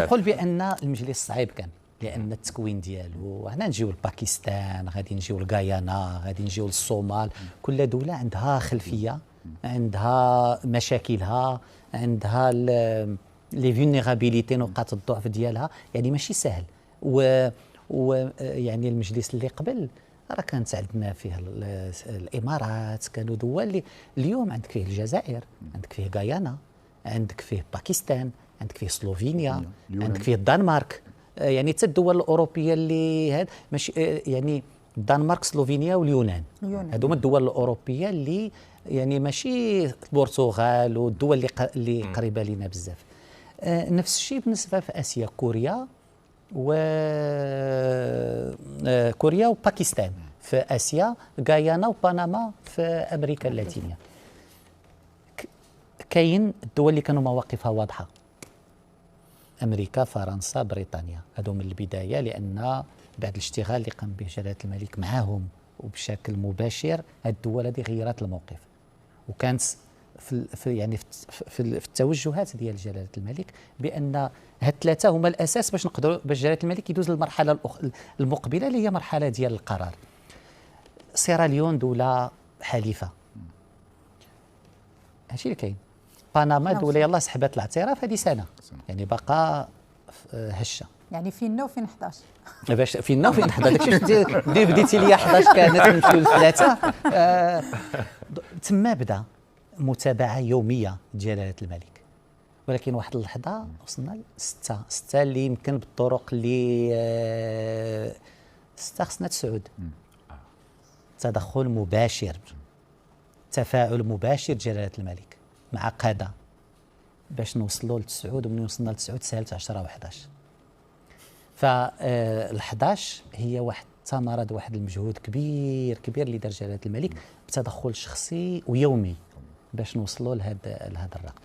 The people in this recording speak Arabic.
نقول بان المجلس صعيب كان، لان التكوين ديالو هنا نجيو لباكستان، غادي نجيو لغايانا، غادي نجيو للصومال. كل دوله عندها خلفيه، عندها مشاكلها، عندها لي فينيرابيليتي، نقاط الضعف ديالها. يعني ماشي سهل. و يعني المجلس اللي قبل راه كانت عندنا فيه الامارات، كانوا دول اللي اليوم عندك فيه الجزائر، عندك فيه غايانا، عندك فيه باكستان، عندك فيه سلوفينيا، عندك فيه الدنمارك. يعني حتى الدول الاوروبيه اللي هاد ماشي يعني الدنمارك، سلوفينيا واليونان، هادو هما الدول الاوروبيه اللي يعني ماشي البرتغال والدول اللي قريبه لنا بزاف. نفس الشيء بالنسبه في اسيا، كوريا كوريا وباكستان في اسيا، غايانا وبنما في امريكا اللاتينيه. كاين الدول اللي كانوا مواقفها واضحه، امريكا، فرنسا، بريطانيا، هذو من البدايه، لان بعد الاشتغال اللي قام به جلاله الملك معهم وبشكل مباشر، هذه الدول هذه غيرت الموقف. وكانت في التوجهات ديال جلاله الملك بان هاد الثلاثه هما الاساس باش جلاله الملك يدوز للمرحله المقبله، اللي هي مرحله ديال القرار. سيراليون دوله حليفه، هادشي اللي كاين. بنما دوله يلاه سحبت الاعتراف هذه سنه، يعني باقا هشه. يعني فينا وفين 11 باش فينا وفين 11 داكشي بديتي ليا 11 كانت نمشيو لثلاثه. تما بدا متابعه يوميه ديال جلاله الملك، ولكن واحد اللحظه وصلنا ستة اللي يمكن بالطرق اللي ستة خصنا تسعود. تدخل مباشر، تفاعل مباشر جلاله الملك مع قاده باش نوصلوا لتسعود، ومن وصلنا لتسعود سالت 10 و11. فال11 هي واحد ثمرة واحد المجهود كبير اللي دار جلاله الملك بتدخل شخصي ويومي باش نوصلوا لهذا الرقم.